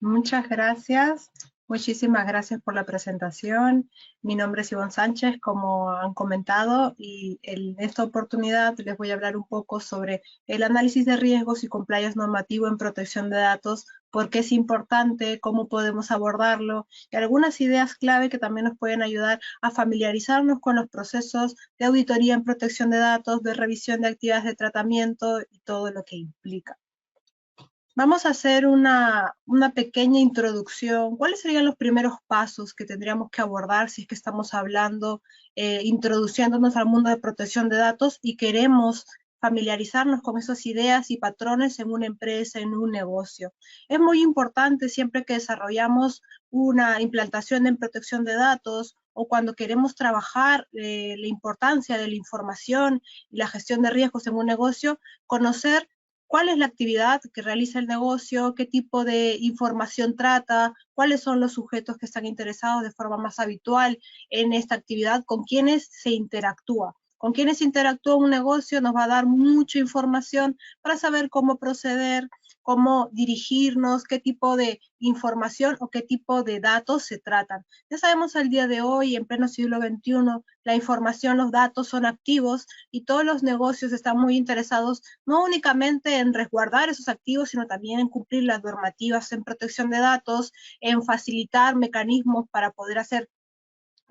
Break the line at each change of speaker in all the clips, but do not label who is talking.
Muchas gracias. Muchísimas gracias por la presentación. Mi nombre es Ivonne Sánchez, como han comentado, y en esta oportunidad les voy a hablar un poco sobre el análisis de riesgos y compliance normativo en protección de datos, por qué es importante, cómo podemos abordarlo, y algunas ideas clave que también nos pueden ayudar a familiarizarnos con los procesos de auditoría en protección de datos, de revisión de actividades de tratamiento y todo lo que implica. Vamos a hacer una pequeña introducción. ¿Cuáles serían los primeros pasos que tendríamos que abordar si es que estamos hablando, introduciéndonos al mundo de protección de datos y queremos familiarizarnos con esas ideas y patrones en una empresa, en un negocio? Es muy importante siempre que desarrollamos una implantación en protección de datos o cuando queremos trabajar la importancia de la información y la gestión de riesgos en un negocio, conocer cuál es la actividad que realiza el negocio, qué tipo de información trata, cuáles son los sujetos que están interesados de forma más habitual en esta actividad, con quiénes se interactúa. Con quienes interactúa un negocio nos va a dar mucha información para saber cómo proceder, cómo dirigirnos, qué tipo de información o qué tipo de datos se tratan. Ya sabemos al día de hoy, en pleno siglo XXI, la información, los datos son activos y todos los negocios están muy interesados no únicamente en resguardar esos activos, sino también en cumplir las normativas en protección de datos, en facilitar mecanismos para poder hacer,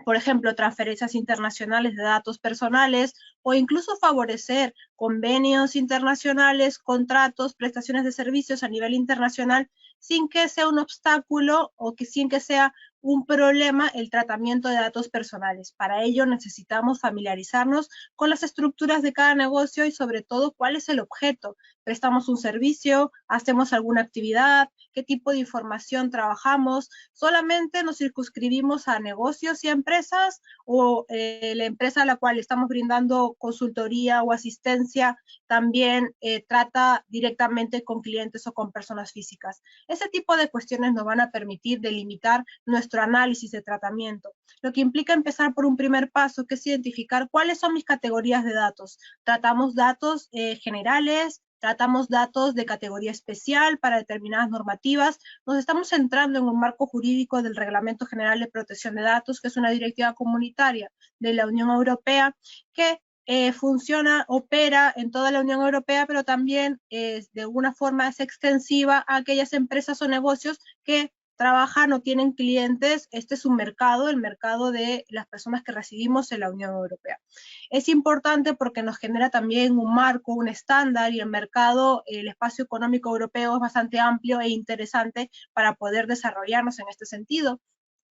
por ejemplo, transferencias internacionales de datos personales o incluso favorecer convenios internacionales, contratos, prestaciones de servicios a nivel internacional sin que sea un obstáculo o que sin que sea un problema el tratamiento de datos personales. Para ello necesitamos familiarizarnos con las estructuras de cada negocio y sobre todo cuál es el objeto. ¿Prestamos un servicio? ¿Hacemos alguna actividad? ¿Qué tipo de información trabajamos? ¿Solamente nos circunscribimos a negocios y a empresas o la empresa a la cual estamos brindando consultoría o asistencia también trata directamente con clientes o con personas físicas? Ese tipo de cuestiones nos van a permitir delimitar nuestro análisis de tratamiento, lo que implica empezar por un primer paso, que es identificar cuáles son mis categorías de datos. Tratamos datos generales, tratamos datos de categoría especial para determinadas normativas. Nos estamos centrando en un marco jurídico del Reglamento General de Protección de Datos, que es una directiva comunitaria de la Unión Europea que funciona, opera en toda la Unión Europea, pero también de alguna forma es extensiva a aquellas empresas o negocios que trabajan o tienen clientes. Este es un mercado, el mercado de las personas que residimos en la Unión Europea. Es importante porque nos genera también un marco, un estándar, y el mercado, el espacio económico europeo es bastante amplio e interesante para poder desarrollarnos en este sentido.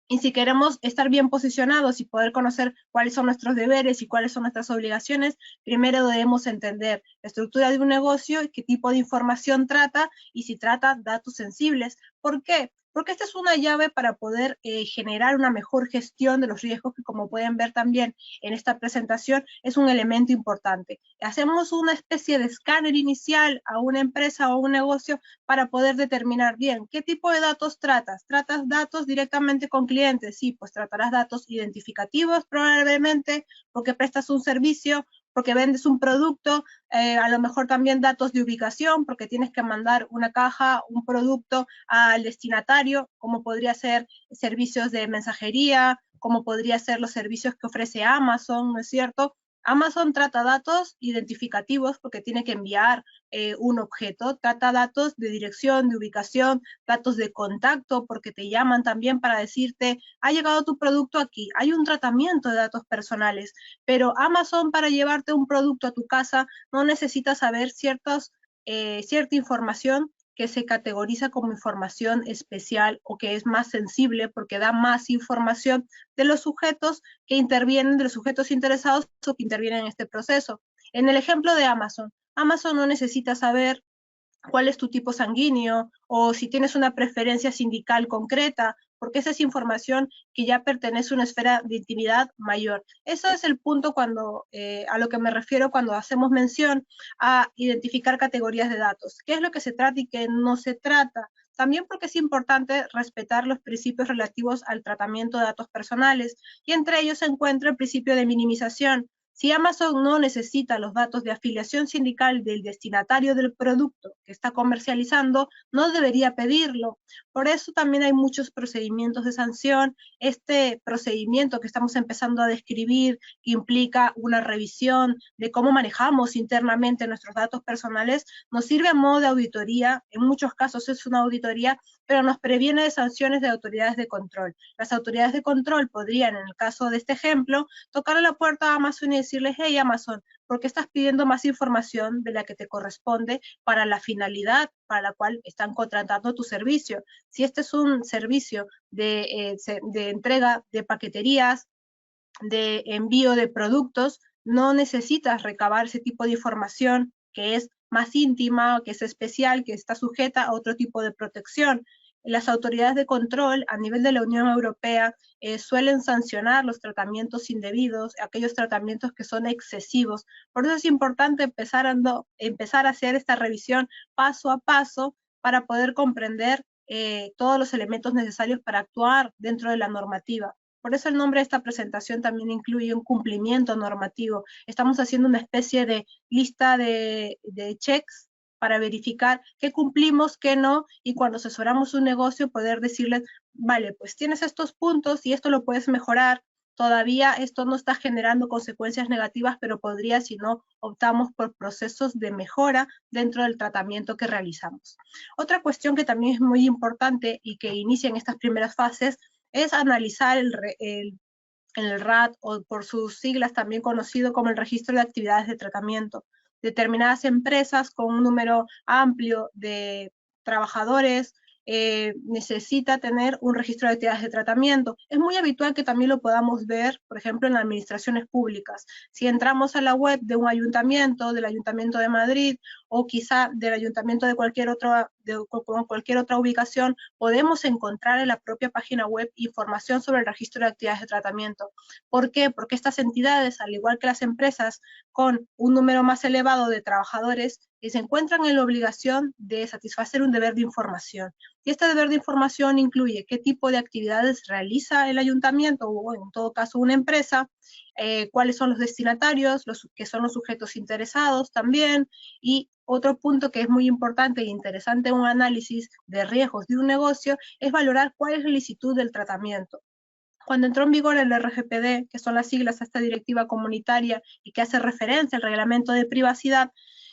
Y si queremos estar bien posicionados y poder conocer cuáles son nuestros deberes y cuáles son nuestras obligaciones, primero debemos entender la estructura de un negocio, qué tipo de información trata y si trata datos sensibles. ¿Por qué? Porque esta es una llave para poder generar una mejor gestión de los riesgos, que como pueden ver también en esta presentación es un elemento importante. Hacemos una especie de escáner inicial a una empresa o un negocio para poder determinar bien qué tipo de datos tratas. ¿Tratas datos directamente con clientes? Sí, pues tratarás datos identificativos probablemente porque prestas un servicio, porque vendes un producto, a lo mejor también datos de ubicación, porque tienes que mandar una caja, un producto al destinatario, como podría ser servicios de mensajería, como podría ser los servicios que ofrece Amazon, ¿no es cierto? Amazon trata datos identificativos porque tiene que enviar un objeto, trata datos de dirección, de ubicación, datos de contacto, porque te llaman también para decirte, ha llegado tu producto aquí. Hay un tratamiento de datos personales, pero Amazon, para llevarte un producto a tu casa no necesita saber cierta información que se categoriza como información especial o que es más sensible porque da más información de los sujetos que intervienen, de los sujetos interesados o que intervienen en este proceso. En el ejemplo de Amazon, Amazon no necesita saber cuál es tu tipo sanguíneo o si tienes una preferencia sindical concreta, porque esa es información que ya pertenece a una esfera de intimidad mayor. Eso es el punto a lo que me refiero cuando hacemos mención a identificar categorías de datos. ¿Qué es lo que se trata y qué no se trata? También porque es importante respetar los principios relativos al tratamiento de datos personales, y entre ellos se encuentra el principio de minimización. Si Amazon no necesita los datos de afiliación sindical del destinatario del producto que está comercializando, no debería pedirlo. Por eso también hay muchos procedimientos de sanción. Este procedimiento que estamos empezando a describir, que implica una revisión de cómo manejamos internamente nuestros datos personales, nos sirve a modo de auditoría. En muchos casos es una auditoría, pero nos previene de sanciones de autoridades de control. Las autoridades de control podrían, en el caso de este ejemplo, tocarle la puerta a Amazon y decirles: hey Amazon, ¿por qué estás pidiendo más información de la que te corresponde para la finalidad para la cual están contratando tu servicio? Si este es un servicio de entrega de paqueterías, de envío de productos, no necesitas recabar ese tipo de información que es más íntima, que es especial, que está sujeta a otro tipo de protección. Las autoridades de control a nivel de la Unión Europea suelen sancionar los tratamientos indebidos, aquellos tratamientos que son excesivos. Por eso es importante empezar a hacer esta revisión paso a paso para poder comprender todos los elementos necesarios para actuar dentro de la normativa. Por eso el nombre de esta presentación también incluye un cumplimiento normativo. Estamos haciendo una especie de lista de checks para verificar qué cumplimos, qué no, y cuando asesoramos un negocio poder decirles: vale, pues tienes estos puntos y esto lo puedes mejorar. Todavía esto no está generando consecuencias negativas, pero podría si no optamos por procesos de mejora dentro del tratamiento que realizamos. Otra cuestión que también es muy importante y que inicia en estas primeras fases es analizar el RAT, o por sus siglas también conocido como el Registro de Actividades de Tratamiento. Determinadas empresas con un número amplio de trabajadores necesita tener un registro de actividades de tratamiento. Es muy habitual que también lo podamos ver, por ejemplo, en las administraciones públicas. Si entramos a la web de un ayuntamiento, del Ayuntamiento de Madrid, o quizá del ayuntamiento de cualquier otra ubicación, podemos encontrar en la propia página web información sobre el registro de actividades de tratamiento. ¿Por qué? Porque estas entidades, al igual que las empresas con un número más elevado de trabajadores, se encuentran en la obligación de satisfacer un deber de información. Y este deber de información incluye qué tipo de actividades realiza el ayuntamiento o en todo caso una empresa, cuáles son los destinatarios, que son los sujetos interesados también, y otro punto que es muy importante e interesante en un análisis de riesgos de un negocio es valorar cuál es la licitud del tratamiento. Cuando entró en vigor el RGPD, que son las siglas a esta directiva comunitaria y que hace referencia al reglamento de privacidad,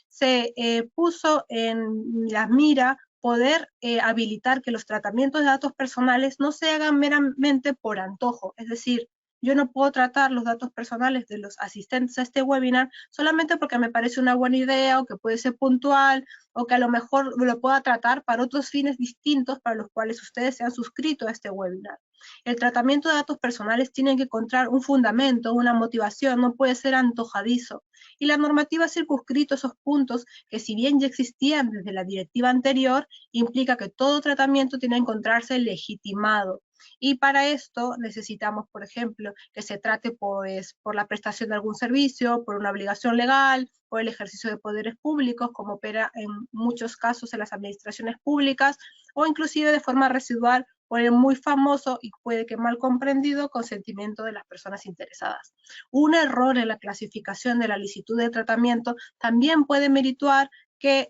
se puso en la mira poder habilitar que los tratamientos de datos personales no se hagan meramente por antojo. Es decir, yo no puedo tratar los datos personales de los asistentes a este webinar solamente porque me parece una buena idea o que puede ser puntual o que a lo mejor lo pueda tratar para otros fines distintos para los cuales ustedes se han suscrito a este webinar. El tratamiento de datos personales tiene que encontrar un fundamento, una motivación, no puede ser antojadizo. Y la normativa ha circunscrito esos puntos que, si bien ya existían desde la directiva anterior, implica que todo tratamiento tiene que encontrarse legitimado. Y para esto necesitamos, por ejemplo, que se trate pues, por la prestación de algún servicio, por una obligación legal, por el ejercicio de poderes públicos, como opera en muchos casos en las administraciones públicas, o inclusive de forma residual por el muy famoso y puede que mal comprendido consentimiento de las personas interesadas. Un error en la clasificación de la licitud de tratamiento también puede merituar que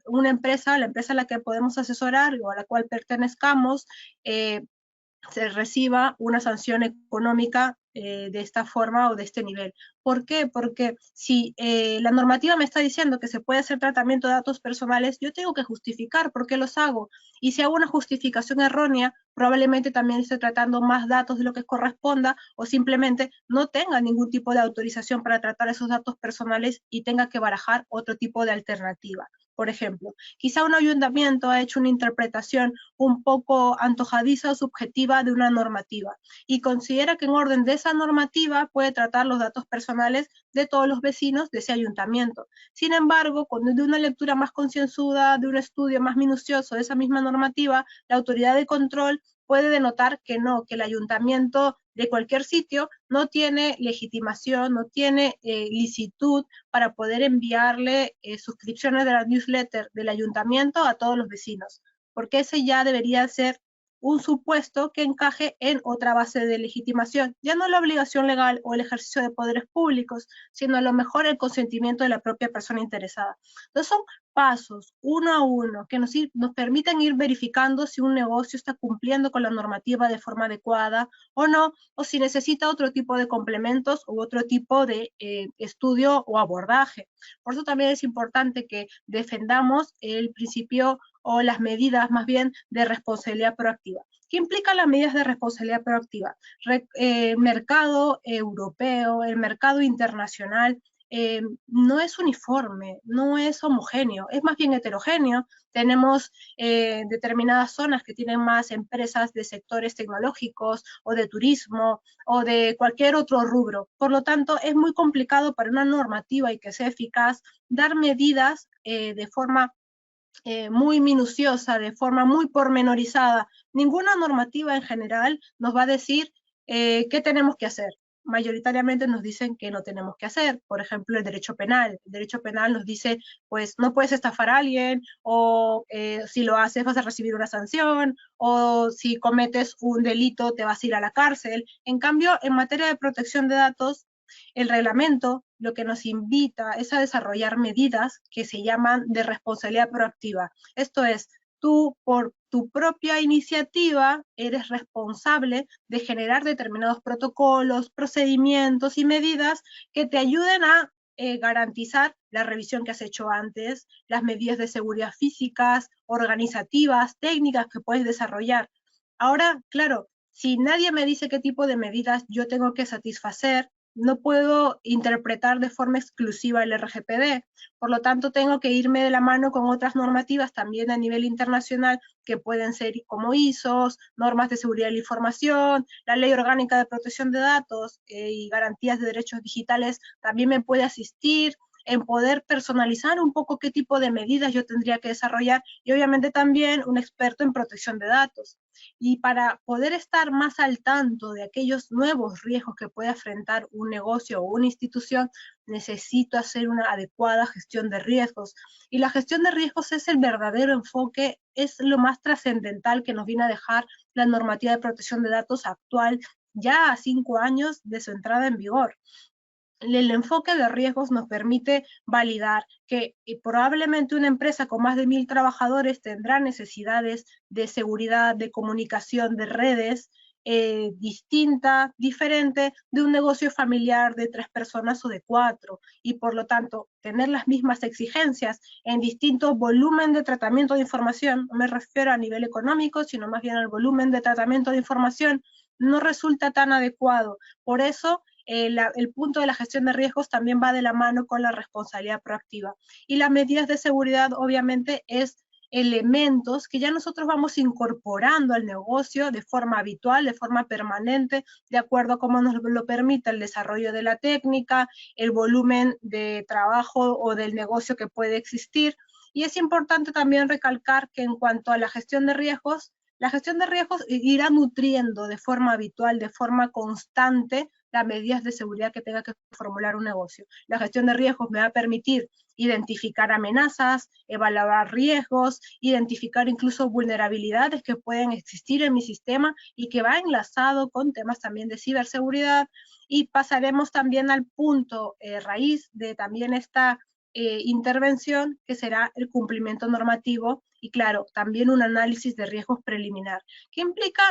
una empresa, la empresa a la que podemos asesorar o a la cual pertenezcamos, se reciba una sanción económica de esta forma o de este nivel. ¿Por qué? Porque si la normativa me está diciendo que se puede hacer tratamiento de datos personales, yo tengo que justificar por qué los hago. Y si hago una justificación errónea, probablemente también esté tratando más datos de lo que corresponda o simplemente no tenga ningún tipo de autorización para tratar esos datos personales y tenga que barajar otro tipo de alternativa. Por ejemplo, quizá un ayuntamiento ha hecho una interpretación un poco antojadiza o subjetiva de una normativa y considera que en orden de esa normativa puede tratar los datos personales de todos los vecinos de ese ayuntamiento. Sin embargo, cuando de una lectura más concienzuda, de un estudio más minucioso de esa misma normativa, la autoridad de control puede denotar que no, que el ayuntamiento de cualquier sitio no tiene legitimación, no tiene licitud para poder enviarle suscripciones de la newsletter del ayuntamiento a todos los vecinos, porque ese ya debería ser un supuesto que encaje en otra base de legitimación, ya no la obligación legal o el ejercicio de poderes públicos, sino a lo mejor el consentimiento de la propia persona interesada. Entonces son pasos uno a uno que nos permiten ir verificando si un negocio está cumpliendo con la normativa de forma adecuada o no, o si necesita otro tipo de complementos u otro tipo de estudio o abordaje. Por eso también es importante que defendamos el principio o las medidas más bien de responsabilidad proactiva. ¿Qué implican las medidas de responsabilidad proactiva? Mercado europeo, el mercado internacional, no es uniforme, no es homogéneo, es más bien heterogéneo. Tenemos determinadas zonas que tienen más empresas de sectores tecnológicos o de turismo o de cualquier otro rubro. Por lo tanto, es muy complicado para una normativa y que sea eficaz dar medidas de forma muy minuciosa, de forma muy pormenorizada. Ninguna normativa en general nos va a decir qué tenemos que hacer. Mayoritariamente nos dicen que no tenemos que hacer. Por ejemplo, el derecho penal. El derecho penal nos dice, pues no puedes estafar a alguien, o si lo haces vas a recibir una sanción, o si cometes un delito te vas a ir a la cárcel. En cambio, en materia de protección de datos, el reglamento lo que nos invita es a desarrollar medidas que se llaman de responsabilidad proactiva. Esto es, tú por tu propia iniciativa eres responsable de generar determinados protocolos, procedimientos y medidas que te ayuden a garantizar la revisión que has hecho antes, las medidas de seguridad físicas, organizativas, técnicas que puedes desarrollar. Ahora, claro, si nadie me dice qué tipo de medidas yo tengo que satisfacer, no puedo interpretar de forma exclusiva el RGPD. Por lo tanto, tengo que irme de la mano con otras normativas también a nivel internacional que pueden ser como ISOs, normas de seguridad de la información, la Ley Orgánica de Protección de Datos y Garantías de Derechos Digitales también me puede asistir en poder personalizar un poco qué tipo de medidas yo tendría que desarrollar y obviamente también un experto en protección de datos. Y para poder estar más al tanto de aquellos nuevos riesgos que puede enfrentar un negocio o una institución, necesito hacer una adecuada gestión de riesgos. Y la gestión de riesgos es el verdadero enfoque, es lo más trascendental que nos viene a dejar la normativa de protección de datos actual, ya a 5 años de su entrada en vigor. El enfoque de riesgos nos permite validar que probablemente una empresa con más de 1000 trabajadores tendrá necesidades de seguridad, de comunicación, de redes distinta, diferente de un negocio familiar de 3 personas o de 4, y por lo tanto tener las mismas exigencias en distinto volumen de tratamiento de información, no me refiero a nivel económico, sino más bien al volumen de tratamiento de información, no resulta tan adecuado. Por eso el punto de la gestión de riesgos también va de la mano con la responsabilidad proactiva. Y las medidas de seguridad, obviamente, es elementos que ya nosotros vamos incorporando al negocio de forma habitual, de forma permanente, de acuerdo a cómo nos lo permite el desarrollo de la técnica, el volumen de trabajo o del negocio que puede existir. Y es importante también recalcar que en cuanto a la gestión de riesgos irá nutriendo de forma habitual, de forma constante, las medidas de seguridad que tenga que formular un negocio. La gestión de riesgos me va a permitir identificar amenazas, evaluar riesgos, identificar incluso vulnerabilidades que pueden existir en mi sistema y que va enlazado con temas también de ciberseguridad. Y pasaremos también al punto raíz de también esta intervención, que será el cumplimiento normativo y, claro, también un análisis de riesgos preliminar. ¿Qué implica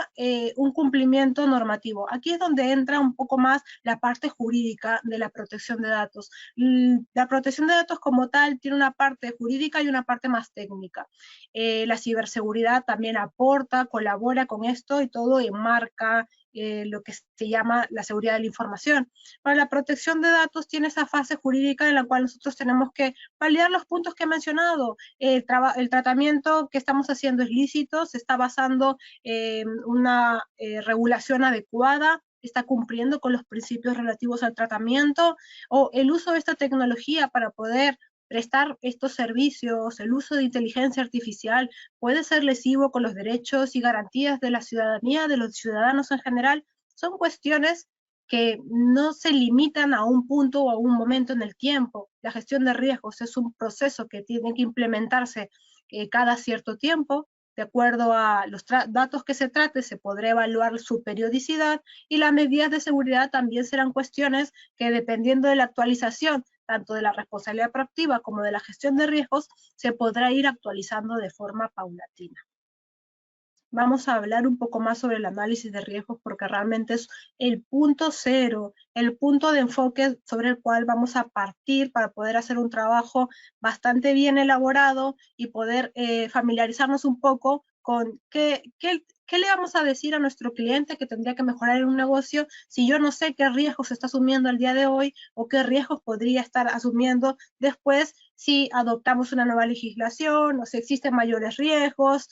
un cumplimiento normativo? Aquí es donde entra un poco más la parte jurídica de la protección de datos. La protección de datos como tal tiene una parte jurídica y una parte más técnica. La ciberseguridad también aporta, colabora con esto y todo enmarca lo que se llama la seguridad de la información. Para la protección de datos tiene esa fase jurídica en la cual nosotros tenemos que validar los puntos que he mencionado. El tratamiento que estamos haciendo es lícito, se está basando en una regulación adecuada, está cumpliendo con los principios relativos al tratamiento, o el uso de esta tecnología para poder prestar estos servicios, el uso de inteligencia artificial puede ser lesivo con los derechos y garantías de la ciudadanía, de los ciudadanos en general. Son cuestiones que no se limitan a un punto o a un momento en el tiempo. La gestión de riesgos es un proceso que tiene que implementarse cada cierto tiempo, De acuerdo a los datos que se trate, se podrá evaluar su periodicidad, y las medidas de seguridad también serán cuestiones que, dependiendo de la actualización, tanto de la responsabilidad proactiva como de la gestión de riesgos, se podrá ir actualizando de forma paulatina. Vamos a hablar un poco más sobre el análisis de riesgos, porque realmente es el punto cero, el punto de enfoque sobre el cual vamos a partir para poder hacer un trabajo bastante bien elaborado y poder familiarizarnos un poco con qué le vamos a decir a nuestro cliente que tendría que mejorar en un negocio si yo no sé qué riesgos está asumiendo al día de hoy, o qué riesgos podría estar asumiendo después si adoptamos una nueva legislación, o si existen mayores riesgos.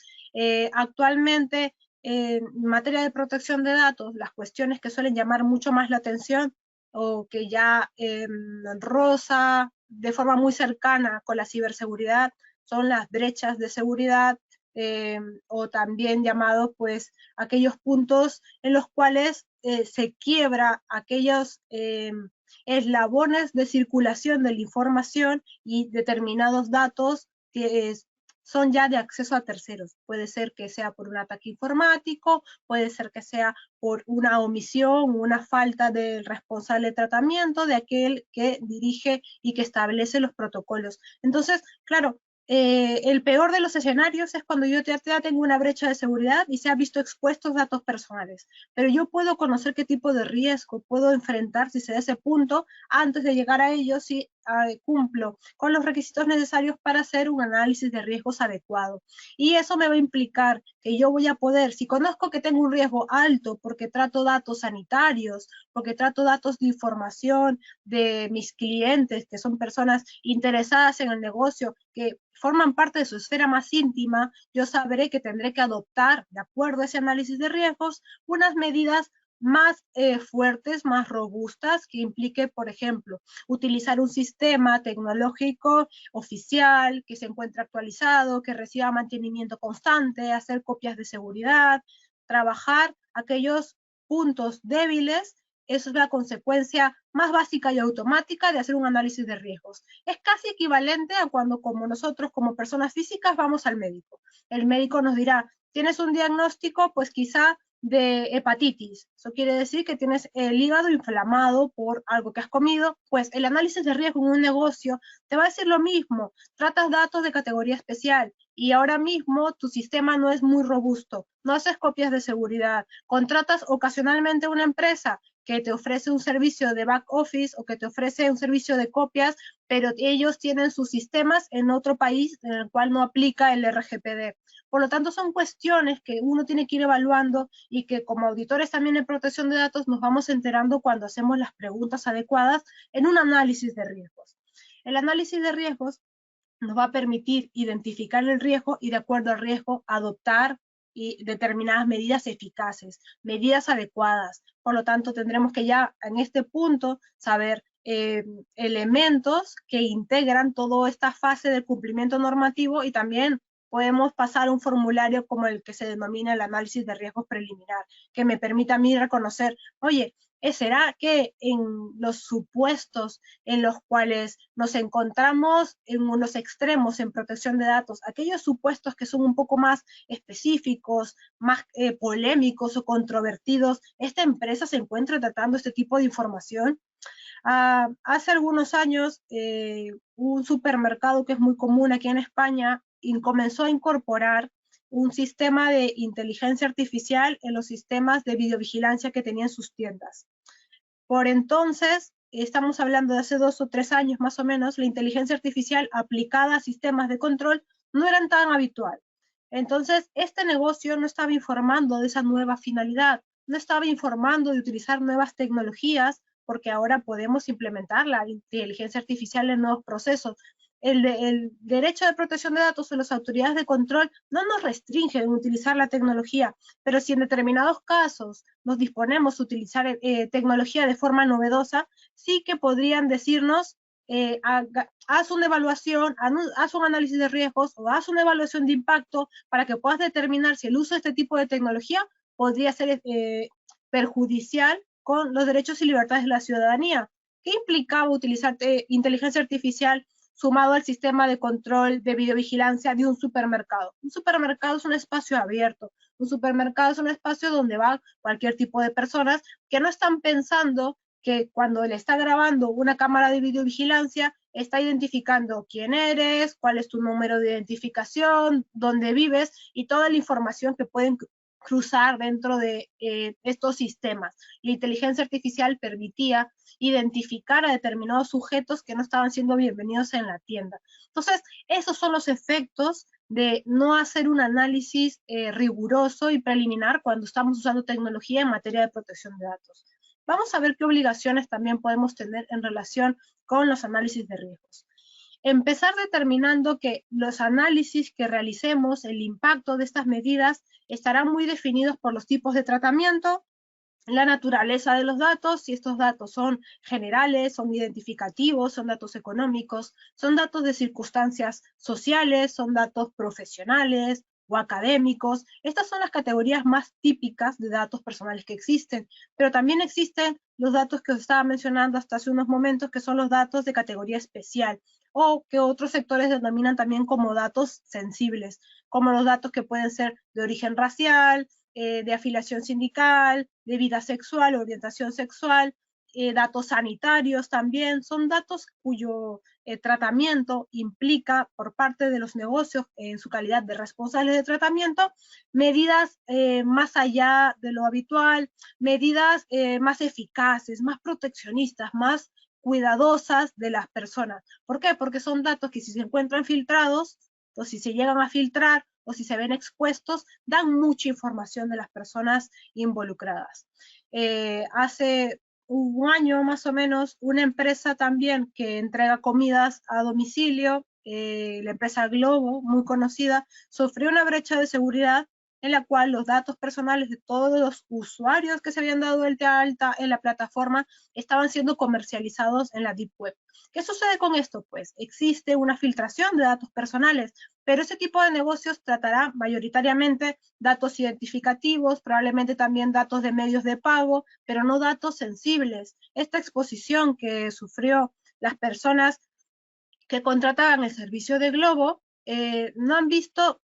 Actualmente, en materia de protección de datos, las cuestiones que suelen llamar mucho más la atención, o que ya roza de forma muy cercana con la ciberseguridad, son las brechas de seguridad, o también llamados pues aquellos puntos en los cuales se quiebra aquellos eslabones de circulación de la información, y determinados datos que son ya de acceso a terceros. Puede ser que sea por un ataque informático, puede ser que sea por una omisión, una falta del responsable de tratamiento, de aquel que dirige y que establece los protocolos. Entonces, claro, el peor de los escenarios es cuando yo ya tengo una brecha de seguridad y se ha visto expuestos datos personales, pero yo puedo conocer qué tipo de riesgo puedo enfrentar si se da ese punto antes de llegar a ello, si cumplo con los requisitos necesarios para hacer un análisis de riesgos adecuado. Y eso me va a implicar que yo voy a poder, si conozco que tengo un riesgo alto porque trato datos sanitarios, porque trato datos de información de mis clientes, que son personas interesadas en el negocio, que forman parte de su esfera más íntima, yo sabré que tendré que adoptar, de acuerdo a ese análisis de riesgos, unas medidas más fuertes, más robustas, que implique, por ejemplo, utilizar un sistema tecnológico oficial, que se encuentre actualizado, que reciba mantenimiento constante, hacer copias de seguridad, trabajar aquellos puntos débiles. Eso es la consecuencia más básica y automática de hacer un análisis de riesgos. Es casi equivalente a cuando, como nosotros, como personas físicas, vamos al médico. El médico nos dirá, tienes un diagnóstico, pues quizá de hepatitis. Eso quiere decir que tienes el hígado inflamado por algo que has comido. Pues el análisis de riesgo en un negocio te va a decir lo mismo. Tratas datos de categoría especial y ahora mismo tu sistema no es muy robusto. No haces copias de seguridad. Contratas ocasionalmente una empresa que te ofrece un servicio de back office o que te ofrece un servicio de copias, pero ellos tienen sus sistemas en otro país en el cual no aplica el RGPD. Por lo tanto, son cuestiones que uno tiene que ir evaluando y que como auditores también en protección de datos nos vamos enterando cuando hacemos las preguntas adecuadas en un análisis de riesgos. El análisis de riesgos nos va a permitir identificar el riesgo y, de acuerdo al riesgo, adoptar y determinadas medidas eficaces, medidas adecuadas. Por lo tanto, tendremos que ya en este punto saber elementos que integran toda esta fase del cumplimiento normativo, y también podemos pasar un formulario como el que se denomina el análisis de riesgos preliminar, que me permita a mí reconocer, oye, ¿será que en los supuestos en los cuales nos encontramos en unos extremos en protección de datos, aquellos supuestos que son un poco más específicos, más polémicos o controvertidos, esta empresa se encuentra tratando este tipo de información? Hace algunos años, un supermercado que es muy común aquí en España comenzó a incorporar un sistema de inteligencia artificial en los sistemas de videovigilancia que tenían sus tiendas. Por entonces, estamos hablando de hace 2 o 3 años más o menos, la inteligencia artificial aplicada a sistemas de control no eran tan habitual. Entonces, este negocio no estaba informando de esa nueva finalidad, no estaba informando de utilizar nuevas tecnologías, porque ahora podemos implementar la inteligencia artificial en nuevos procesos. El derecho de protección de datos o las autoridades de control no nos restringen en utilizar la tecnología, pero si en determinados casos nos disponemos a utilizar tecnología de forma novedosa, sí que podrían decirnos, haz una evaluación, haz un análisis de riesgos o haz una evaluación de impacto para que puedas determinar si el uso de este tipo de tecnología podría ser perjudicial con los derechos y libertades de la ciudadanía. ¿Qué implicaba utilizar inteligencia artificial sumado al sistema de control de videovigilancia de un supermercado. Un supermercado es un espacio abierto, un supermercado es un espacio donde va cualquier tipo de personas que no están pensando que cuando le está grabando una cámara de videovigilancia, está identificando quién eres, cuál es tu número de identificación, dónde vives y toda la información que pueden cruzar dentro de estos sistemas. La inteligencia artificial permitía identificar a determinados sujetos que no estaban siendo bienvenidos en la tienda. Entonces, esos son los efectos de no hacer un análisis riguroso y preliminar cuando estamos usando tecnología en materia de protección de datos. Vamos a ver qué obligaciones también podemos tener en relación con los análisis de riesgos. Empezar determinando que los análisis que realicemos, el impacto de estas medidas, estarán muy definidos por los tipos de tratamiento, la naturaleza de los datos, si estos datos son generales, son identificativos, son datos económicos, son datos de circunstancias sociales, son datos profesionales o académicos. Estas son las categorías más típicas de datos personales que existen, pero también existen los datos que os estaba mencionando hasta hace unos momentos, que son los datos de categoría especial, o que otros sectores denominan también como datos sensibles, como los datos que pueden ser de origen racial, de afiliación sindical, de vida sexual, orientación sexual, datos sanitarios también, son datos cuyo tratamiento implica por parte de los negocios en su calidad de responsables de tratamiento, medidas más allá de lo habitual, medidas más eficaces, más proteccionistas, más cuidadosas de las personas. ¿Por qué? Porque son datos que si se encuentran filtrados o si se llegan a filtrar o si se ven expuestos, dan mucha información de las personas involucradas. Hace un año más o menos, una empresa también que entrega comidas a domicilio, la empresa Globo, muy conocida, sufrió una brecha de seguridad en la cual los datos personales de todos los usuarios que se habían dado de alta en la plataforma estaban siendo comercializados en la Deep Web. ¿Qué sucede con esto? Pues existe una filtración de datos personales, pero ese tipo de negocios tratará mayoritariamente datos identificativos, probablemente también datos de medios de pago, pero no datos sensibles. Esta exposición que sufrió las personas que contrataban el servicio de Globo no han visto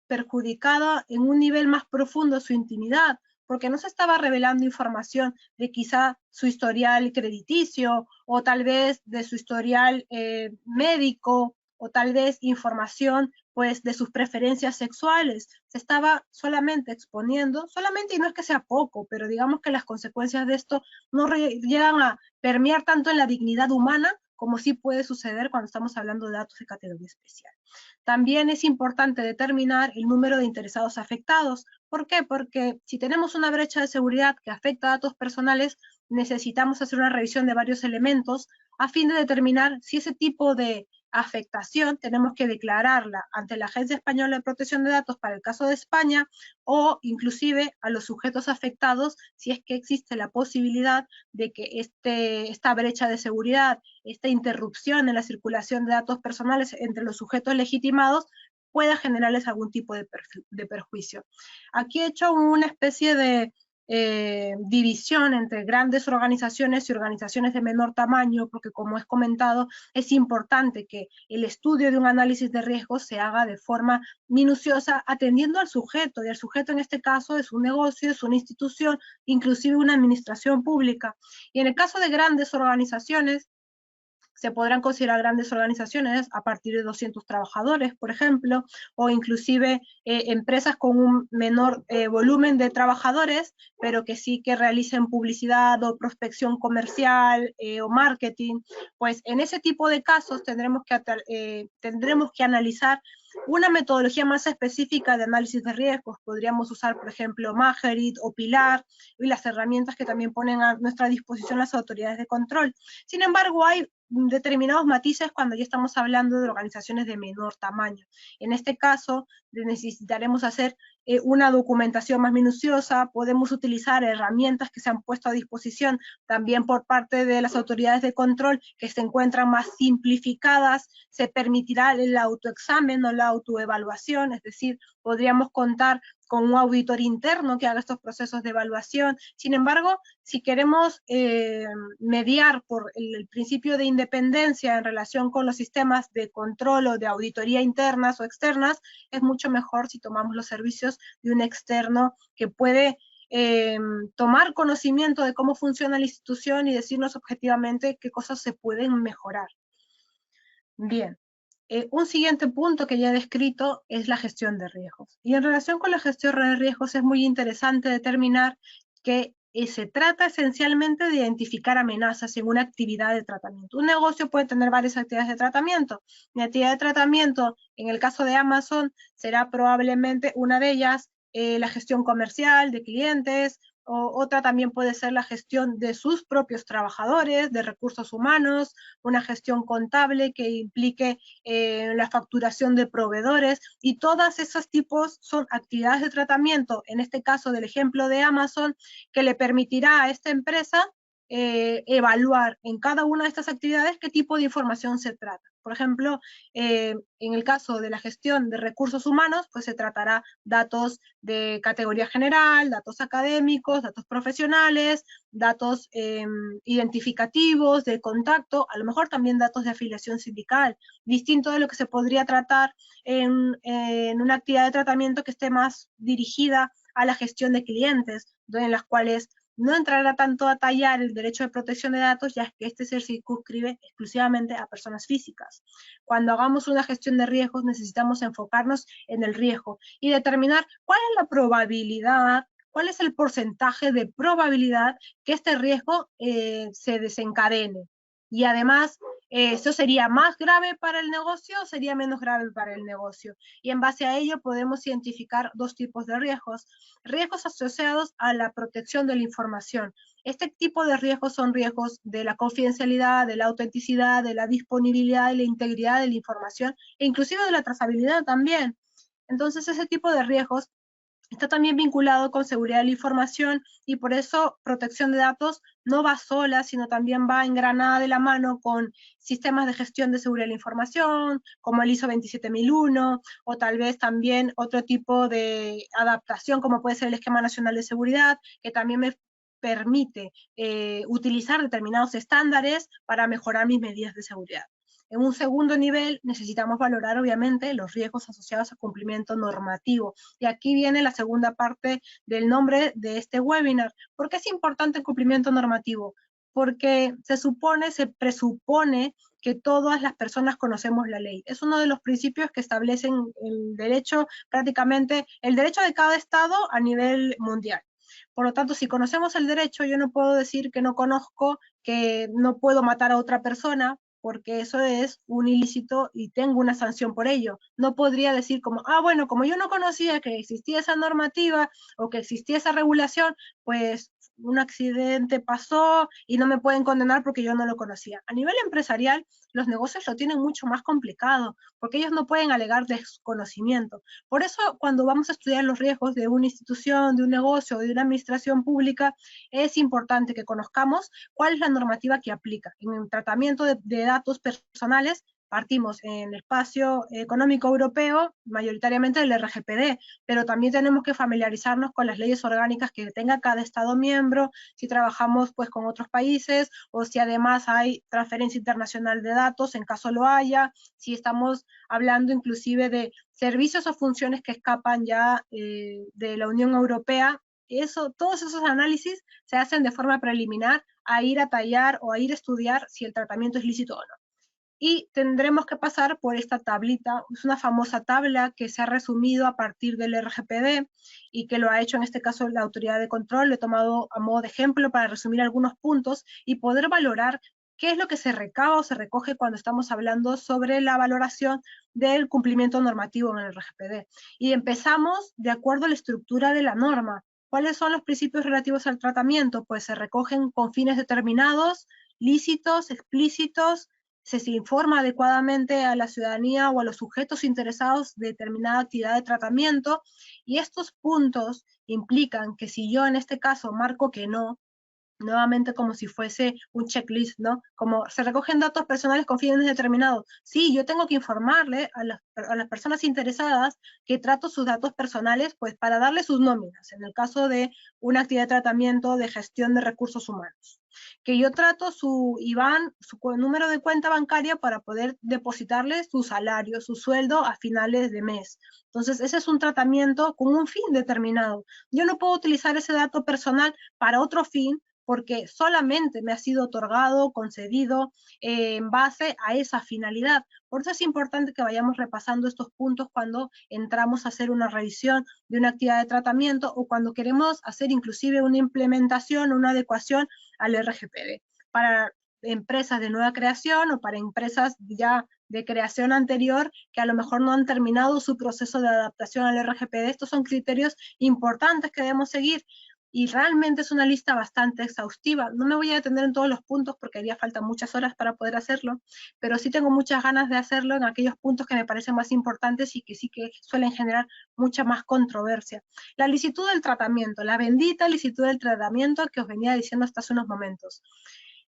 perjudicada en un nivel más profundo su intimidad, porque no se estaba revelando información de quizá su historial crediticio o tal vez de su historial médico o tal vez información pues de sus preferencias sexuales. Se estaba solamente exponiendo, solamente, y no es que sea poco, pero digamos que las consecuencias de esto no llegan a permear tanto en la dignidad humana como sí puede suceder cuando estamos hablando de datos de categoría especial. También es importante determinar el número de interesados afectados. ¿Por qué? Porque si tenemos una brecha de seguridad que afecta a datos personales, necesitamos hacer una revisión de varios elementos a fin de determinar si ese tipo de afectación tenemos que declararla ante la Agencia Española de Protección de Datos para el caso de España o inclusive a los sujetos afectados si es que existe la posibilidad de que esta brecha de seguridad, esta interrupción en la circulación de datos personales entre los sujetos legitimados pueda generarles algún tipo de perjuicio. Aquí he hecho una especie de división entre grandes organizaciones y organizaciones de menor tamaño, porque como he comentado, es importante que el estudio de un análisis de riesgos se haga de forma minuciosa, atendiendo al sujeto, y el sujeto en este caso es un negocio, es una institución, inclusive una administración pública. Y en el caso de grandes organizaciones, se podrán considerar grandes organizaciones a partir de 200 trabajadores, por ejemplo, o inclusive empresas con un menor volumen de trabajadores, pero que sí que realicen publicidad o prospección comercial o marketing. Pues en ese tipo de casos tendremos que analizar una metodología más específica de análisis de riesgos. Podríamos usar, por ejemplo, Magerit o Pilar y las herramientas que también ponen a nuestra disposición las autoridades de control. Sin embargo, hay determinados matices cuando ya estamos hablando de organizaciones de menor tamaño. En este caso, necesitaremos hacer una documentación más minuciosa, podemos utilizar herramientas que se han puesto a disposición también por parte de las autoridades de control que se encuentran más simplificadas, se permitirá el autoexamen o la autoevaluación, es decir, podríamos contar con un auditor interno que haga estos procesos de evaluación. Sin embargo, si queremos mediar por el principio de independencia en relación con los sistemas de control o de auditoría internas o externas, es mucho mejor si tomamos los servicios de un externo que puede tomar conocimiento de cómo funciona la institución y decirnos objetivamente qué cosas se pueden mejorar. Bien. Un siguiente punto que ya he descrito es la gestión de riesgos. Y en relación con la gestión de riesgos es muy interesante determinar que se trata esencialmente de identificar amenazas en una actividad de tratamiento. Un negocio puede tener varias actividades de tratamiento. Mi actividad de tratamiento, en el caso de Amazon, será probablemente una de ellas la gestión comercial de clientes, otra también puede ser la gestión de sus propios trabajadores, de recursos humanos, una gestión contable que implique la facturación de proveedores, y todas esos tipos son actividades de tratamiento, en este caso del ejemplo de Amazon, que le permitirá a esta empresa evaluar en cada una de estas actividades qué tipo de información se trata. Por ejemplo, en el caso de la gestión de recursos humanos, pues se tratará datos de categoría general, datos académicos, datos profesionales, datos identificativos, de contacto, a lo mejor también datos de afiliación sindical, distinto de lo que se podría tratar en una actividad de tratamiento que esté más dirigida a la gestión de clientes, en las cuales no entrará tanto a tallar el derecho de protección de datos, ya que este se circunscribe exclusivamente a personas físicas. Cuando hagamos una gestión de riesgos, necesitamos enfocarnos en el riesgo y determinar cuál es la probabilidad, cuál es el porcentaje de probabilidad que este riesgo se desencadene. Y además, ¿eso sería más grave para el negocio o sería menos grave para el negocio? Y en base a ello podemos identificar dos tipos de riesgos. Riesgos asociados a la protección de la información. Este tipo de riesgos son riesgos de la confidencialidad, de la autenticidad, de la disponibilidad y la integridad de la información, e inclusive de la trazabilidad también. Entonces, ese tipo de riesgos está también vinculado con seguridad de la información, y por eso protección de datos no va sola, sino también va engranada de la mano con sistemas de gestión de seguridad de la información, como el ISO 27001, o tal vez también otro tipo de adaptación, como puede ser el Esquema Nacional de Seguridad, que también me permite utilizar determinados estándares para mejorar mis medidas de seguridad. En un segundo nivel, necesitamos valorar, obviamente, los riesgos asociados al cumplimiento normativo. Y aquí viene la segunda parte del nombre de este webinar. ¿Por qué es importante el cumplimiento normativo? Porque se presupone que todas las personas conocemos la ley. Es uno de los principios que establecen el derecho, prácticamente el derecho de cada estado a nivel mundial. Por lo tanto, si conocemos el derecho, yo no puedo decir que no conozco, que no puedo matar a otra persona, porque eso es un ilícito y tengo una sanción por ello. No podría decir como, bueno, como yo no conocía que existía esa normativa o que existía esa regulación, pues un accidente pasó y no me pueden condenar porque yo no lo conocía. A nivel empresarial, los negocios lo tienen mucho más complicado, porque ellos no pueden alegar desconocimiento. Por eso, cuando vamos a estudiar los riesgos de una institución, de un negocio, de una administración pública, es importante que conozcamos cuál es la normativa que aplica. En el tratamiento de datos personales, partimos en el espacio económico europeo, mayoritariamente del RGPD, pero también tenemos que familiarizarnos con las leyes orgánicas que tenga cada Estado miembro, si trabajamos pues con otros países, o si además hay transferencia internacional de datos, en caso lo haya, si estamos hablando inclusive de servicios o funciones que escapan ya de la Unión Europea. Todos esos análisis se hacen de forma preliminar a ir a tallar o a ir a estudiar si el tratamiento es lícito o no. Y tendremos que pasar por esta tablita, es una famosa tabla que se ha resumido a partir del RGPD y que lo ha hecho en este caso la autoridad de control. Lo he tomado a modo de ejemplo para resumir algunos puntos y poder valorar qué es lo que se recaba o se recoge cuando estamos hablando sobre la valoración del cumplimiento normativo en el RGPD. Y empezamos de acuerdo a la estructura de la norma. ¿Cuáles son los principios relativos al tratamiento? Pues se recogen con fines determinados, lícitos, explícitos, se informa adecuadamente a la ciudadanía o a los sujetos interesados de determinada actividad de tratamiento, y estos puntos implican que si yo en este caso marco que no, nuevamente como si fuese un checklist, ¿no? Como se recogen datos personales con fines determinados. Sí, yo tengo que informarle a las personas interesadas que trato sus datos personales, pues para darle sus nóminas, en el caso de una actividad de tratamiento de gestión de recursos humanos. Que yo trato su IBAN, su número de cuenta bancaria para poder depositarle su salario, su sueldo a finales de mes. Entonces, ese es un tratamiento con un fin determinado. Yo no puedo utilizar ese dato personal para otro fin, porque solamente me ha sido otorgado, concedido en base a esa finalidad. Por eso es importante que vayamos repasando estos puntos cuando entramos a hacer una revisión de una actividad de tratamiento o cuando queremos hacer inclusive una implementación, una adecuación al RGPD. Para empresas de nueva creación o para empresas ya de creación anterior que a lo mejor no han terminado su proceso de adaptación al RGPD. Estos son criterios importantes que debemos seguir y realmente es una lista bastante exhaustiva. No me voy a detener en todos los puntos porque haría falta muchas horas para poder hacerlo, pero sí tengo muchas ganas de hacerlo en aquellos puntos que me parecen más importantes y que sí que suelen generar mucha más controversia. La licitud del tratamiento, la bendita licitud del tratamiento que os venía diciendo hasta hace unos momentos.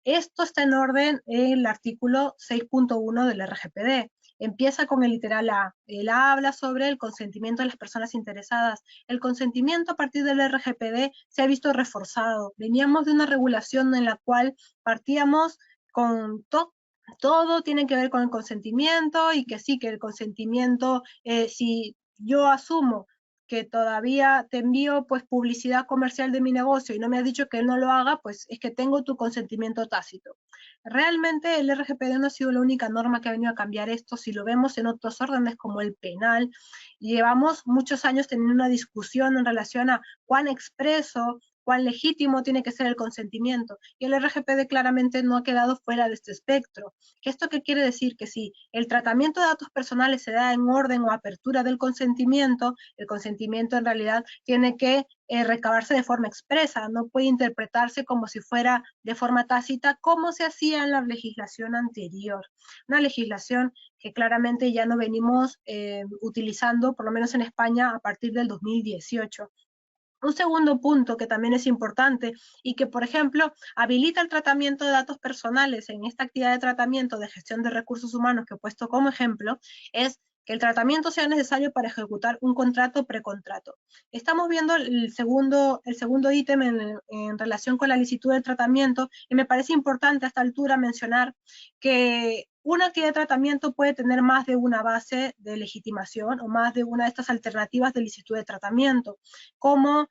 Esto está en orden en el artículo 6.1 del RGPD. Empieza con el literal A. Él habla sobre el consentimiento de las personas interesadas. El consentimiento a partir del RGPD se ha visto reforzado. Veníamos de una regulación en la cual partíamos con todo tiene que ver con el consentimiento y que sí, que el consentimiento, si yo asumo que todavía te envío pues publicidad comercial de mi negocio y no me has dicho que él no lo haga, pues es que tengo tu consentimiento tácito. Realmente el RGPD no ha sido la única norma que ha venido a cambiar esto. Si lo vemos en otros órdenes como el penal, llevamos muchos años teniendo una discusión en relación a cuán expreso, cuán legítimo tiene que ser el consentimiento. Y el RGPD claramente no ha quedado fuera de este espectro. ¿Esto qué quiere decir? Que si el tratamiento de datos personales se da en orden o apertura del consentimiento, el consentimiento en realidad tiene que recabarse de forma expresa, no puede interpretarse como si fuera de forma tácita, como se hacía en la legislación anterior. Una legislación que claramente ya no venimos utilizando, por lo menos en España, a partir del 2018. Un segundo punto que también es importante y que, por ejemplo, habilita el tratamiento de datos personales en esta actividad de tratamiento de gestión de recursos humanos que he puesto como ejemplo, es que el tratamiento sea necesario para ejecutar un contrato precontrato. Estamos viendo el segundo ítem en relación con la licitud del tratamiento y me parece importante a esta altura mencionar que una actividad de tratamiento puede tener más de una base de legitimación o más de una de estas alternativas de licitud de tratamiento, como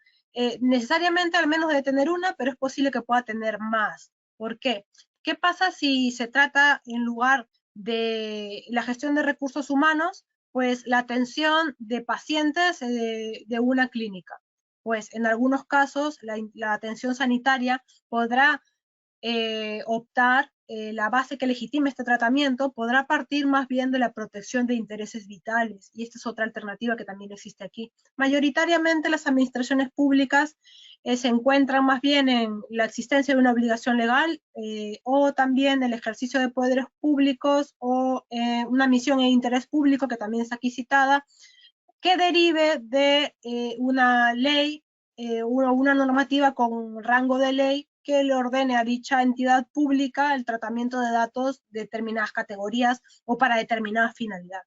necesariamente al menos debe tener una, pero es posible que pueda tener más. ¿Por qué? ¿Qué pasa si se trata en lugar de la gestión de recursos humanos, pues la atención de pacientes de una clínica? Pues en algunos casos la atención sanitaria podrá optar, la base que legitime este tratamiento podrá partir más bien de la protección de intereses vitales, y esta es otra alternativa que también existe aquí. Mayoritariamente las administraciones públicas se encuentran más bien en la existencia de una obligación legal o también el ejercicio de poderes públicos o una misión e interés público, que también está aquí citada, que derive de una ley, una normativa con rango de ley que le ordene a dicha entidad pública el tratamiento de datos de determinadas categorías o para determinada finalidad.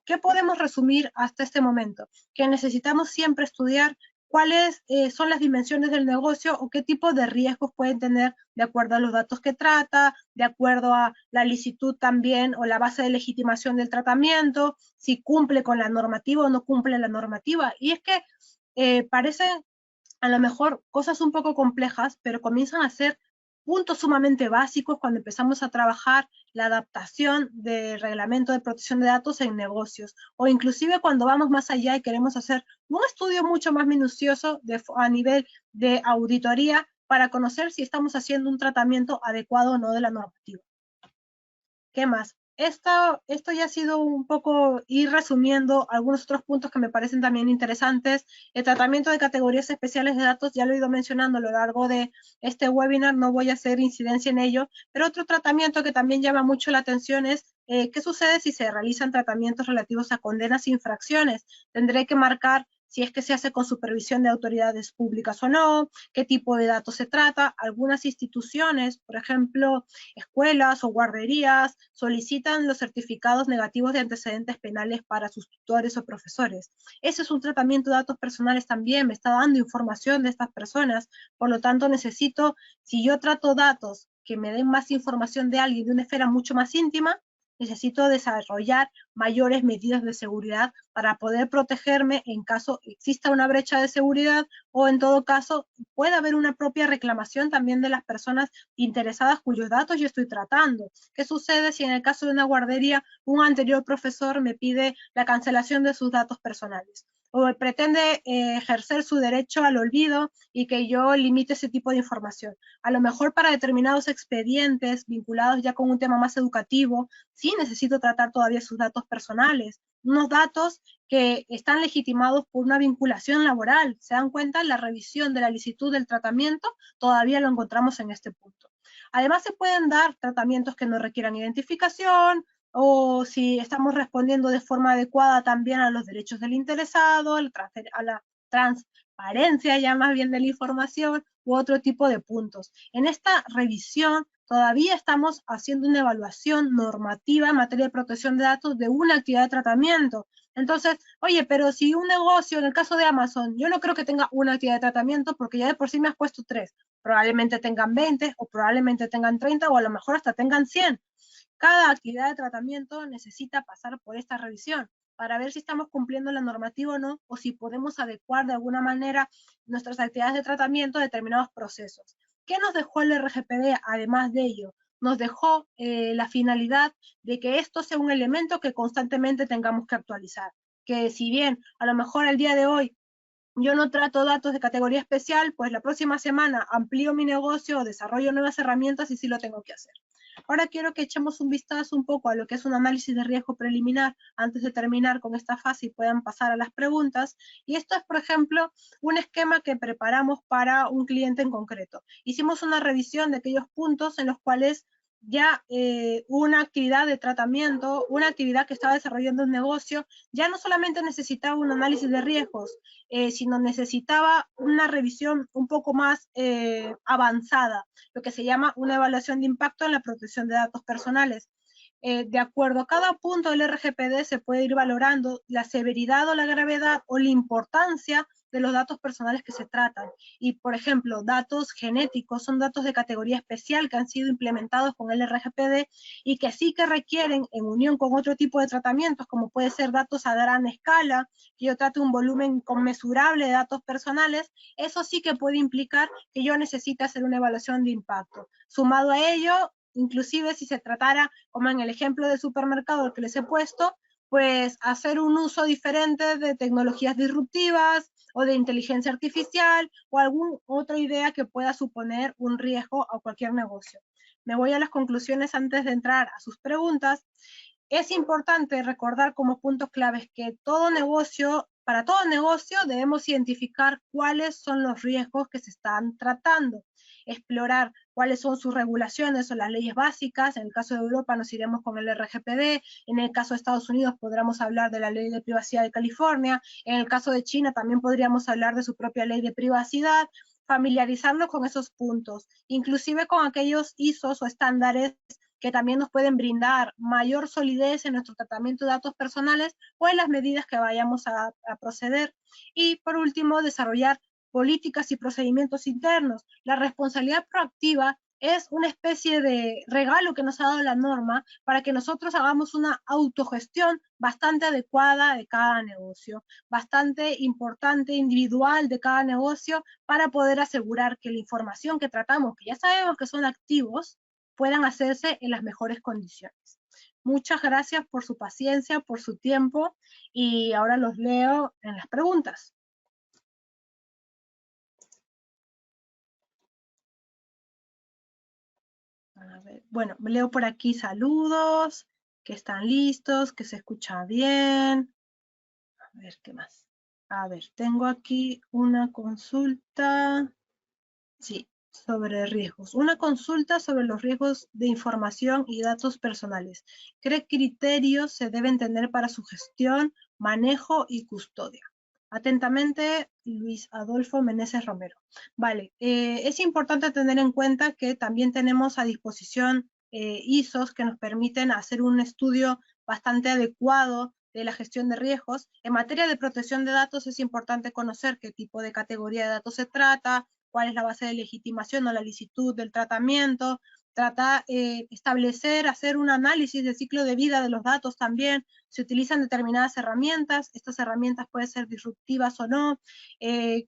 ¿Qué podemos resumir hasta este momento? Que necesitamos siempre estudiar cuáles son las dimensiones del negocio o qué tipo de riesgos pueden tener de acuerdo a los datos que trata, de acuerdo a la licitud también o la base de legitimación del tratamiento, si cumple con la normativa o no cumple la normativa. Y es que parecen a lo mejor cosas un poco complejas, pero comienzan a ser puntos sumamente básicos cuando empezamos a trabajar la adaptación del reglamento de protección de datos en negocios, o inclusive cuando vamos más allá y queremos hacer un estudio mucho más minucioso a nivel de auditoría para conocer si estamos haciendo un tratamiento adecuado o no de la normativa. ¿Qué más? Esto ya ha sido un poco ir resumiendo algunos otros puntos que me parecen también interesantes. El tratamiento de categorías especiales de datos, ya lo he ido mencionando a lo largo de este webinar, no voy a hacer incidencia en ello, pero otro tratamiento que también llama mucho la atención es qué sucede si se realizan tratamientos relativos a condenas e infracciones. Tendré que marcar si es que se hace con supervisión de autoridades públicas o no, qué tipo de datos se trata. Algunas instituciones, por ejemplo, escuelas o guarderías, solicitan los certificados negativos de antecedentes penales para sus tutores o profesores. Ese es un tratamiento de datos personales también, me está dando información de estas personas, por lo tanto necesito, si yo trato datos que me den más información de alguien de una esfera mucho más íntima, necesito desarrollar mayores medidas de seguridad para poder protegerme en caso exista una brecha de seguridad o en todo caso pueda haber una propia reclamación también de las personas interesadas cuyos datos yo estoy tratando. ¿Qué sucede si en el caso de una guardería un anterior profesor me pide la cancelación de sus datos personales? O pretende ejercer su derecho al olvido y que yo limite ese tipo de información. A lo mejor para determinados expedientes vinculados ya con un tema más educativo, sí necesito tratar todavía sus datos personales, unos datos que están legitimados por una vinculación laboral. ¿Se dan cuenta? La revisión de la licitud del tratamiento todavía lo encontramos en este punto. Además, se pueden dar tratamientos que no requieran identificación, o si estamos respondiendo de forma adecuada también a los derechos del interesado, a la transparencia ya más bien de la información u otro tipo de puntos. En esta revisión todavía estamos haciendo una evaluación normativa en materia de protección de datos de una actividad de tratamiento. Entonces, oye, pero si un negocio, en el caso de Amazon, yo no creo que tenga una actividad de tratamiento porque ya de por sí me has puesto 3. Probablemente tengan 20 o probablemente tengan 30 o a lo mejor hasta tengan 100. Cada actividad de tratamiento necesita pasar por esta revisión para ver si estamos cumpliendo la normativa o no, o si podemos adecuar de alguna manera nuestras actividades de tratamiento a determinados procesos. ¿Qué nos dejó el RGPD además de ello? Nos dejó la finalidad de que esto sea un elemento que constantemente tengamos que actualizar. Que si bien a lo mejor el día de hoy yo no trato datos de categoría especial, pues la próxima semana amplío mi negocio, desarrollo nuevas herramientas y sí lo tengo que hacer. Ahora quiero que echemos un vistazo un poco a lo que es un análisis de riesgo preliminar antes de terminar con esta fase y puedan pasar a las preguntas. Y esto es, por ejemplo, un esquema que preparamos para un cliente en concreto. Hicimos una revisión de aquellos puntos en los cuales ya una actividad de tratamiento, una actividad que estaba desarrollando un negocio, ya no solamente necesitaba un análisis de riesgos, sino necesitaba una revisión un poco más avanzada, lo que se llama una evaluación de impacto en la protección de datos personales. De acuerdo a cada punto del RGPD se puede ir valorando la severidad o la gravedad o la importancia de los datos personales que se tratan. Y, por ejemplo, datos genéticos son datos de categoría especial que han sido implementados con el RGPD y que sí que requieren, en unión con otro tipo de tratamientos, como puede ser datos a gran escala, que yo trate un volumen conmensurable de datos personales, eso sí que puede implicar que yo necesite hacer una evaluación de impacto. Sumado a ello, inclusive si se tratara, como en el ejemplo del supermercado que les he puesto, pues hacer un uso diferente de tecnologías disruptivas o de inteligencia artificial o alguna otra idea que pueda suponer un riesgo a cualquier negocio. Me voy a las conclusiones antes de entrar a sus preguntas. Es importante recordar como puntos claves que para todo negocio debemos identificar cuáles son los riesgos que se están tratando, explorar cuáles son sus regulaciones o las leyes básicas. En el caso de Europa nos iremos con el RGPD, en el caso de Estados Unidos podríamos hablar de la ley de privacidad de California, en el caso de China también podríamos hablar de su propia ley de privacidad, familiarizarnos con esos puntos, inclusive con aquellos ISOs o estándares que también nos pueden brindar mayor solidez en nuestro tratamiento de datos personales o en las medidas que vayamos a proceder. Y por último, desarrollar políticas y procedimientos internos. La responsabilidad proactiva es una especie de regalo que nos ha dado la norma para que nosotros hagamos una autogestión bastante adecuada de cada negocio, bastante importante, individual de cada negocio, para poder asegurar que la información que tratamos, que ya sabemos que son activos, puedan hacerse en las mejores condiciones. Muchas gracias por su paciencia, por su tiempo, y ahora los leo en las preguntas. A ver, bueno, leo por aquí saludos, que están listos, que se escucha bien. A ver, ¿qué más? A ver, tengo aquí una consulta. Sí, sobre riesgos. Una consulta sobre los riesgos de información y datos personales. ¿Qué criterios se deben tener para su gestión, manejo y custodia? Atentamente, Luis Adolfo Meneses Romero. Vale, es importante tener en cuenta que también tenemos a disposición ISOs que nos permiten hacer un estudio bastante adecuado de la gestión de riesgos. En materia de protección de datos es importante conocer qué tipo de categoría de datos se trata, cuál es la base de legitimación o la licitud del tratamiento, establecer, hacer un análisis del ciclo de vida de los datos también. Se utilizan determinadas herramientas, estas herramientas pueden ser disruptivas o no,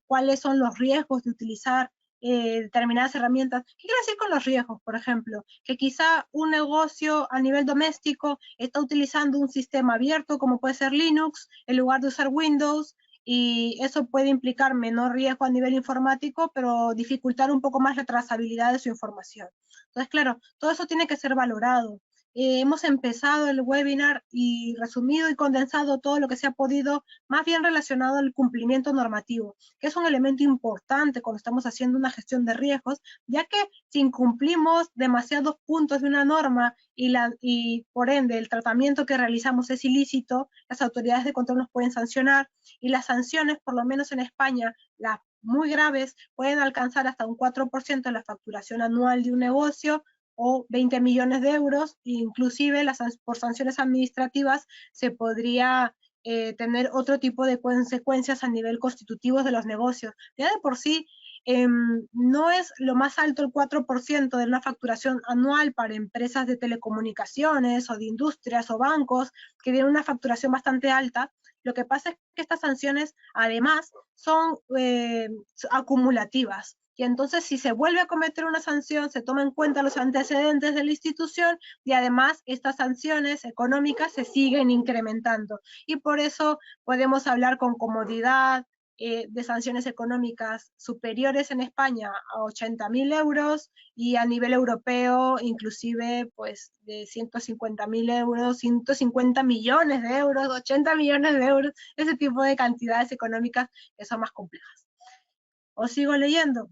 cuáles son los riesgos de utilizar determinadas herramientas. ¿Qué quiere decir con los riesgos? Por ejemplo, que quizá un negocio a nivel doméstico está utilizando un sistema abierto como puede ser Linux en lugar de usar Windows, y eso puede implicar menor riesgo a nivel informático, pero dificultar un poco más la trazabilidad de su información. Entonces, claro, todo eso tiene que ser valorado. Hemos empezado el webinar y resumido y condensado todo lo que se ha podido, más bien relacionado al cumplimiento normativo, que es un elemento importante cuando estamos haciendo una gestión de riesgos, ya que si incumplimos demasiados puntos de una norma y por ende el tratamiento que realizamos es ilícito, las autoridades de control nos pueden sancionar, y las sanciones, por lo menos en España, las muy graves, pueden alcanzar hasta un 4% de la facturación anual de un negocio o 20 millones de euros, inclusive por sanciones administrativas se podría tener otro tipo de consecuencias a nivel constitutivo de los negocios. Ya de por sí, no es lo más alto el 4% de una facturación anual para empresas de telecomunicaciones o de industrias o bancos que tienen una facturación bastante alta. Lo que pasa es que estas sanciones además son acumulativas. Y entonces si se vuelve a cometer una sanción, se toma en cuenta los antecedentes de la institución y además estas sanciones económicas se siguen incrementando. Y por eso podemos hablar con comodidad de sanciones económicas superiores en España a 80.000 euros y a nivel europeo inclusive pues de 150.000 euros, 150 millones de euros, 80 millones de euros, ese tipo de cantidades económicas que son más complejas. Os sigo leyendo.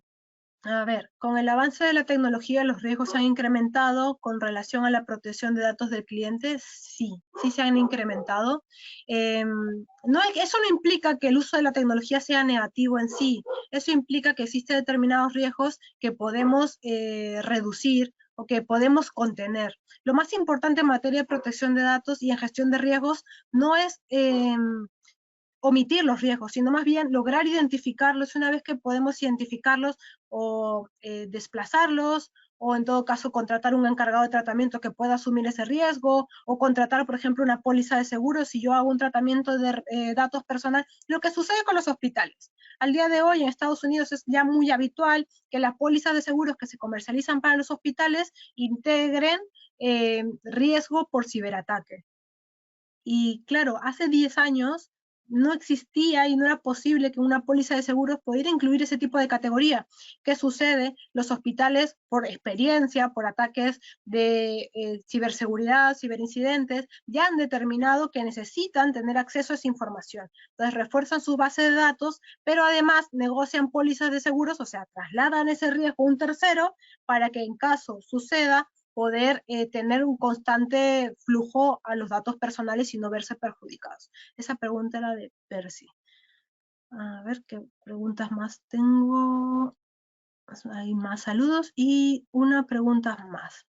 A ver, con el avance de la tecnología, ¿los riesgos se han incrementado con relación a la protección de datos del cliente? Sí, sí se han incrementado. Eso no implica que el uso de la tecnología sea negativo en sí. Eso implica que existen determinados riesgos que podemos reducir o que podemos contener. Lo más importante en materia de protección de datos y en gestión de riesgos no es omitir los riesgos, sino más bien lograr identificarlos. Una vez que podemos identificarlos o desplazarlos, o en todo caso contratar un encargado de tratamiento que pueda asumir ese riesgo, o contratar, por ejemplo, una póliza de seguro si yo hago un tratamiento de datos personales, lo que sucede con los hospitales. Al día de hoy en Estados Unidos es ya muy habitual que las pólizas de seguros que se comercializan para los hospitales integren riesgo por ciberataque. Y claro, hace 10 años no existía y no era posible que una póliza de seguros pudiera incluir ese tipo de categoría. ¿Qué sucede? Los hospitales, por experiencia, por ataques de ciberseguridad, ciberincidentes, ya han determinado que necesitan tener acceso a esa información. Entonces refuerzan su base de datos, pero además negocian pólizas de seguros, o sea, trasladan ese riesgo a un tercero para que en caso suceda, poder tener un constante flujo a los datos personales y no verse perjudicados. Esa pregunta era de Percy. A ver qué preguntas más tengo. Hay más saludos y una pregunta más.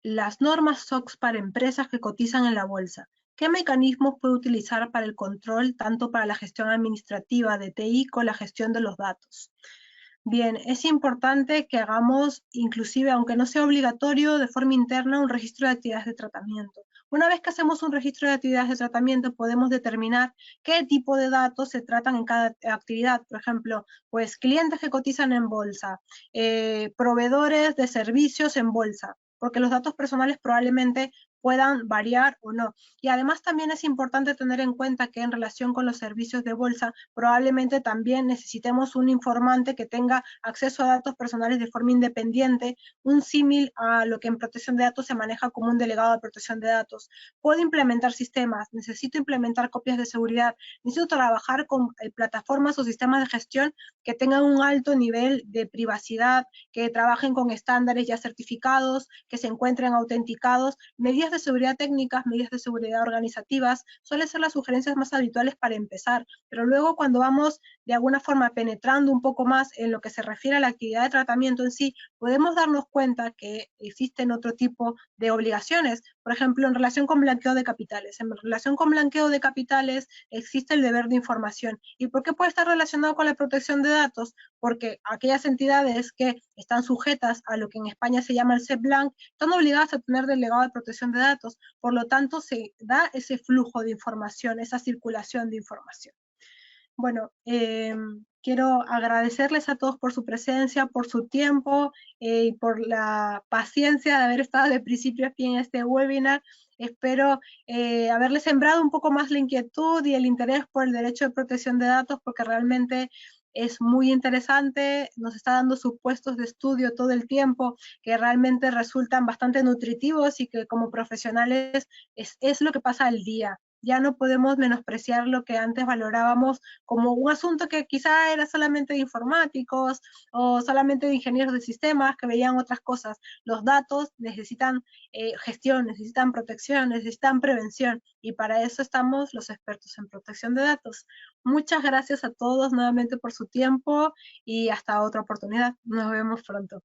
Las normas SOX para empresas que cotizan en la bolsa. ¿Qué mecanismos puede utilizar para el control, tanto para la gestión administrativa de TI como la gestión de los datos? Bien, es importante que hagamos, inclusive aunque no sea obligatorio, de forma interna un registro de actividades de tratamiento. Una vez que hacemos un registro de actividades de tratamiento, podemos determinar qué tipo de datos se tratan en cada actividad. Por ejemplo, pues clientes que cotizan en bolsa, proveedores de servicios en bolsa, porque los datos personales probablemente puedan variar o no. Y además también es importante tener en cuenta que en relación con los servicios de bolsa, probablemente también necesitemos un informante que tenga acceso a datos personales de forma independiente, un símil a lo que en protección de datos se maneja como un delegado de protección de datos. Puedo implementar sistemas, necesito implementar copias de seguridad, necesito trabajar con plataformas o sistemas de gestión que tengan un alto nivel de privacidad, que trabajen con estándares ya certificados, que se encuentren autenticados, medidas de seguridad técnicas, medidas de seguridad organizativas, suelen ser las sugerencias más habituales para empezar, pero luego cuando vamos de alguna forma penetrando un poco más en lo que se refiere a la actividad de tratamiento en sí, podemos darnos cuenta que existen otro tipo de obligaciones, por ejemplo, en relación con blanqueo de capitales. En relación con blanqueo de capitales existe el deber de información. ¿Y por qué puede estar relacionado con la protección de datos? Porque aquellas entidades que están sujetas a lo que en España se llama el CEPBLANC están obligadas a tener delegado de protección de datos. Por lo tanto, se da ese flujo de información, esa circulación de información. Bueno, quiero agradecerles a todos por su presencia, por su tiempo y por la paciencia de haber estado de principio a fin en este webinar. Espero haberles sembrado un poco más la inquietud y el interés por el derecho de protección de datos, porque realmente es muy interesante, nos está dando supuestos de estudio todo el tiempo que realmente resultan bastante nutritivos y que como profesionales es lo que pasa al día. Ya no podemos menospreciar lo que antes valorábamos como un asunto que quizá era solamente de informáticos o solamente de ingenieros de sistemas que veían otras cosas. Los datos necesitan gestión, necesitan protección, necesitan prevención y para eso estamos los expertos en protección de datos. Muchas gracias a todos nuevamente por su tiempo y hasta otra oportunidad. Nos vemos pronto.